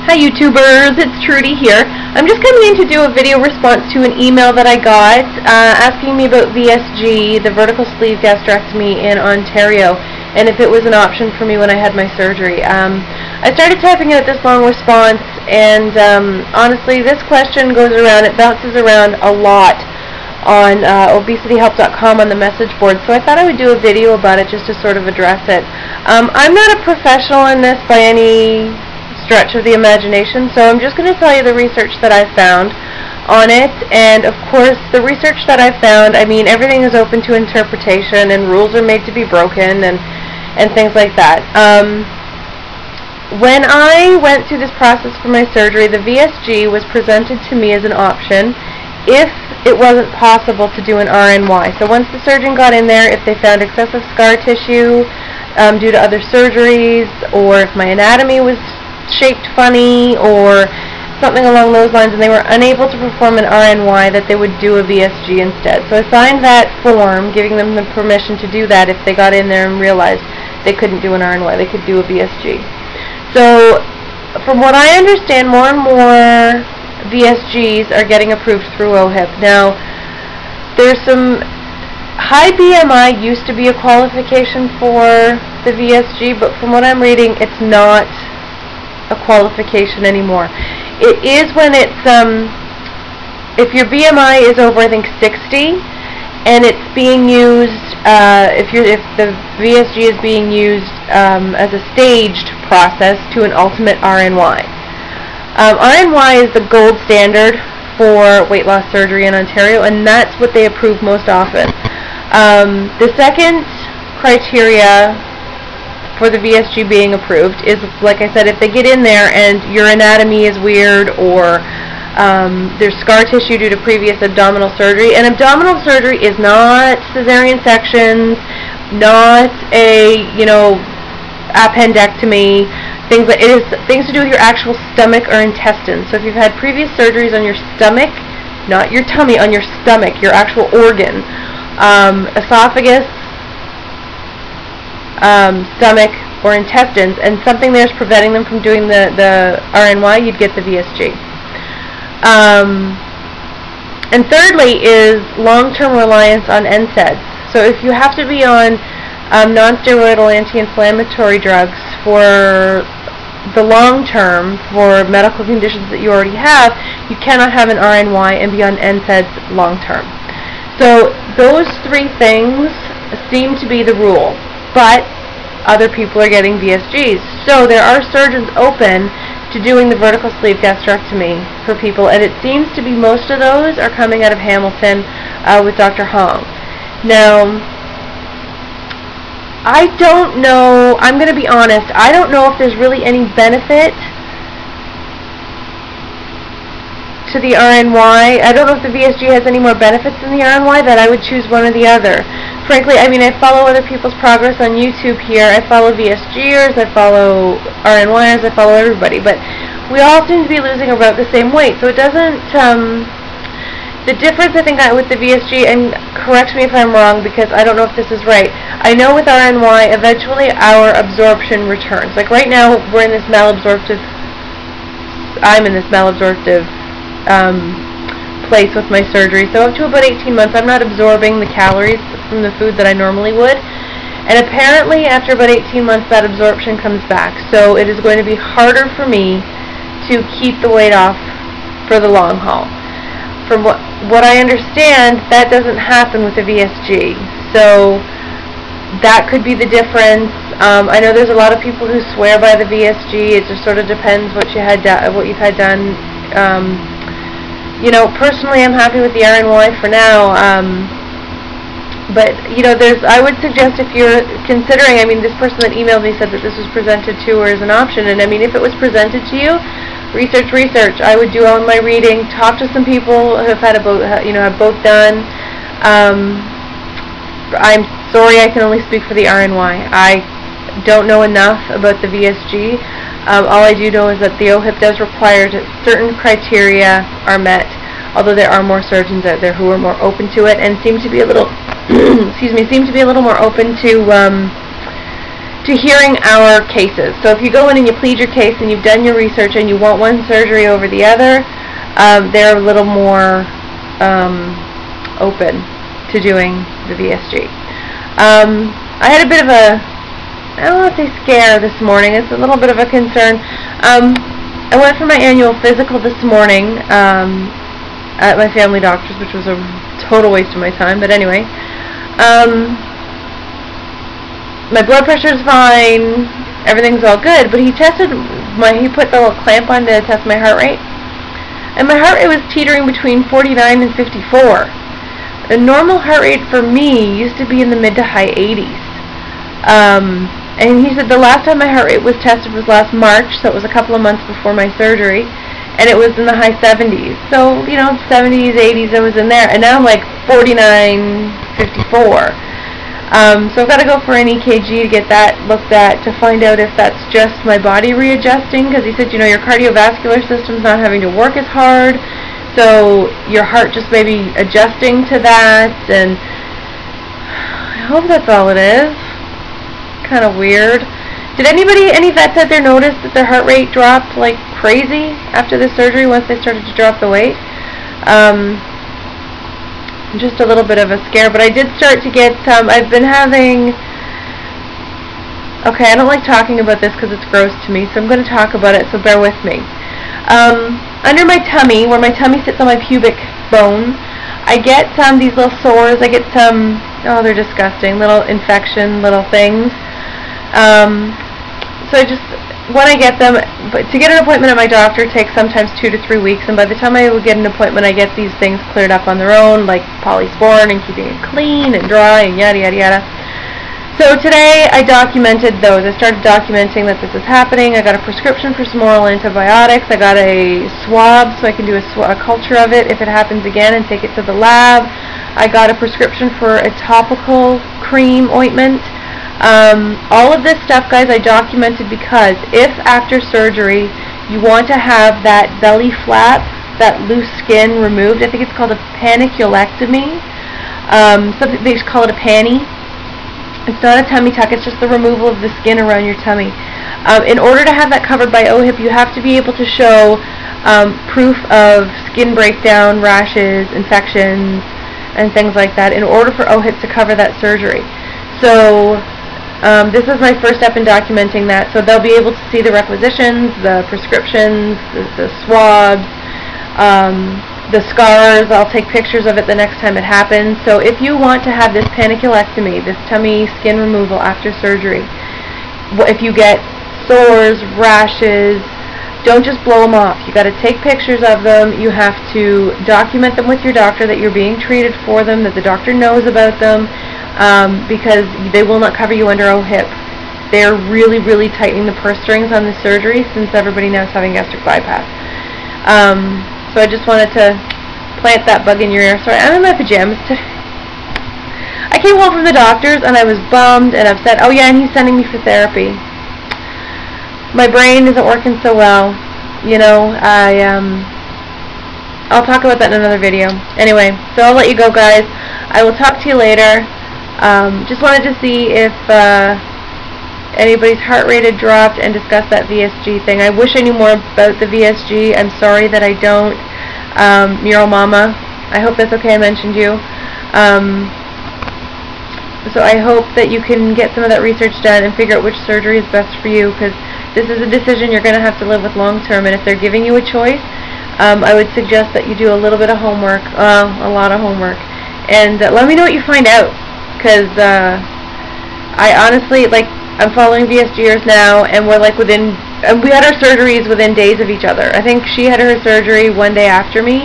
Hi YouTubers, it's Trudy here. I'm just coming in to do a video response to an email that I got asking me about VSG, the vertical sleeve gastrectomy in Ontario, and if it was an option for me when I had my surgery. I started typing out this long response, and honestly this question goes around, it bounces around a lot on obesityhelp.com on the message board, so I thought I would do a video about it just to sort of address it. I'm not a professional in this by any stretch of the imagination, so I'm just going to tell you the research that I found on it. And of course the research that I found, I mean, everything is open to interpretation and rules are made to be broken and things like that. When I went through this process for my surgery, the VSG was presented to me as an option if it wasn't possible to do an RNY. So once the surgeon got in there, if they found excessive scar tissue due to other surgeries, or if my anatomy was shaped funny or something along those lines and they were unable to perform an RNY, that they would do a VSG instead. So I signed that form giving them the permission to do that if they got in there and realized they couldn't do an RNY, they could do a VSG. So from what I understand, more and more VSGs are getting approved through OHIP. Now there's some high BMI used to be a qualification for the VSG, but from what I'm reading it's not a qualification anymore. It is when it's if your BMI is over, I think, 60, and it's being used if the VSG is being used as a staged process to an ultimate RNY. RNY is the gold standard for weight loss surgery in Ontario, and that's what they approve most often. The second criteria for the VSG being approved is, like I said, if they get in there and your anatomy is weird, or there's scar tissue due to previous abdominal surgery. And abdominal surgery is not cesarean sections, not a, appendectomy, things like, it is things to do with your actual stomach or intestines. So if you've had previous surgeries on your stomach, not your tummy, on your stomach, your actual organ, esophagus, stomach, or intestines, and something there's preventing them from doing the RNY, you'd get the VSG. And thirdly is long-term reliance on NSAIDs. So if you have to be on non-steroidal anti-inflammatory drugs for the long term for medical conditions that you already have, you cannot have an RNY and be on NSAIDs long term. So those three things seem to be the rule, but other people are getting VSGs. So there are surgeons open to doing the vertical sleeve gastrectomy for people, and it seems to be most of those are coming out of Hamilton with Dr. Hong. Now, I don't know, I'm going to be honest, I don't know if there's really any benefit to the RNY. I don't know if the VSG has any more benefits than the RNY, that I would choose one or the other. Frankly, I mean, I follow other people's progress on YouTube here. I follow VSGers, I follow RNYers, I follow everybody, but we all seem to be losing about the same weight. So it doesn't, the difference I think with the VSG, and correct me if I'm wrong because I don't know if this is right, I know with RNY eventually our absorption returns. Like right now we're in this malabsorptive, I'm in this malabsorptive place with my surgery, so up to about 18 months I'm not absorbing the calories from the food that I normally would, and apparently after about 18 months that absorption comes back, so it is going to be harder for me to keep the weight off for the long haul. From what I understand, that doesn't happen with the VSG, so that could be the difference. I know there's a lot of people who swear by the VSG. It just sort of depends what you've had done. Personally, I'm happy with the RNY for now. But I would suggest, if you're considering, I mean, this person that emailed me said that this was presented to her as an option, and I mean, if it was presented to you, research. I would do all my reading, talk to some people who have had have both done. I'm sorry, I can only speak for the RNY. I don't know enough about the VSG. All I do know is that the OHIP does require that certain criteria are met, although there are more surgeons out there who are more open to it and seem to be a little excuse me, seem to be a little more open to to hearing our cases. So if you go in and you plead your case and you've done your research and you want one surgery over the other, they're a little more open to doing the VSG. I had a bit of a, I don't want to say scare this morning, it's a little bit of a concern. I went for my annual physical this morning at my family doctor's, which was a total waste of my time, but anyway. My blood pressure is fine, everything's all good, but he put the little clamp on to test my heart rate, and my heart rate was teetering between 49 and 54. The normal heart rate for me used to be in the mid to high 80s. And he said the last time my heart rate was tested was last March, so it was a couple of months before my surgery, and it was in the high 70s. So, you know, 70s, 80s, I was in there, and now I'm like 49, 54. So I've got to go for an EKG to get that looked at to find out if that's just my body readjusting, because he said, you know, your cardiovascular system's not having to work as hard, so your heart just may be adjusting to that, and I hope that's all it is. Kind of weird. Did any vets out there notice that their heart rate dropped like crazy after the surgery once they started to drop the weight? Just a little bit of a scare, but I did start to get I've been having, okay, I don't like talking about this because it's gross to me, so I'm going to talk about it, so bear with me. Under my tummy, where my tummy sits on my pubic bone, I get these little sores, I get some, oh, they're disgusting, little infection, little things. So when I get them, but to get an appointment at my doctor takes sometimes 2 to 3 weeks, and by the time I would get an appointment, I get these things cleared up on their own, like polysporin and keeping it clean and dry and yada yada yada. So today I documented those. I started documenting that this is happening. I got a prescription for some oral antibiotics. I got a swab so I can do a culture of it if it happens again and take it to the lab. I got a prescription for a topical cream ointment. All of this stuff, guys, I documented because if after surgery you want to have that belly flap, that loose skin removed, I think it's called a paniculectomy. They just call it a panty. It's not a tummy tuck, it's just the removal of the skin around your tummy. In order to have that covered by OHIP, you have to be able to show proof of skin breakdown, rashes, infections, and things like that in order for OHIP to cover that surgery. So this is my first step in documenting that, so they'll be able to see the requisitions, the prescriptions, the swabs, the scars. I'll take pictures of it the next time it happens. So if you want to have this paniculectomy, this tummy skin removal after surgery, if you get sores, rashes, don't just blow them off. You got to take pictures of them. You have to document them with your doctor that you're being treated for them, that the doctor knows about them, because they will not cover you under OHIP. They're really, really tightening the purse strings on the surgery since everybody now is having gastric bypass. So I just wanted to plant that bug in your ear. Sorry, I'm in my pajamas today. I came home from the doctor's and I was bummed and upset. Oh yeah, and he's sending me for therapy. My brain isn't working so well. You know, I'll talk about that in another video. Anyway, so I'll let you go, guys. I will talk to you later. Just wanted to see if anybody's heart rate had dropped and discuss that VSG thing. I wish I knew more about the VSG. I'm sorry that I don't. Mural Mama, I hope that's okay I mentioned you. So I hope that you can get some of that research done and figure out which surgery is best for you, because this is a decision you're going to have to live with long term, and if they're giving you a choice, I would suggest that you do a little bit of homework, a lot of homework, and let me know what you find out, because I honestly, like, I'm following VSGers now, and we're like and we had our surgeries within days of each other. I think she had her surgery one day after me,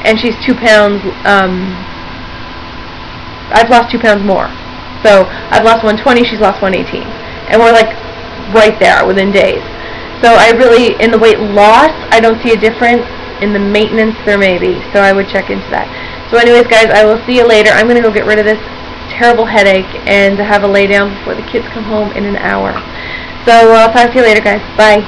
and she's 2 pounds, I've lost 2 pounds more. So I've lost 120, she's lost 118. And we're like right there within days. So I really, in the weight loss, I don't see a difference. In the maintenance, there may be. So I would check into that. So anyways, guys, I will see you later. I'm going to go get rid of this terrible headache and have a lay down before the kids come home in an hour. So I'll talk to you later, guys. Bye.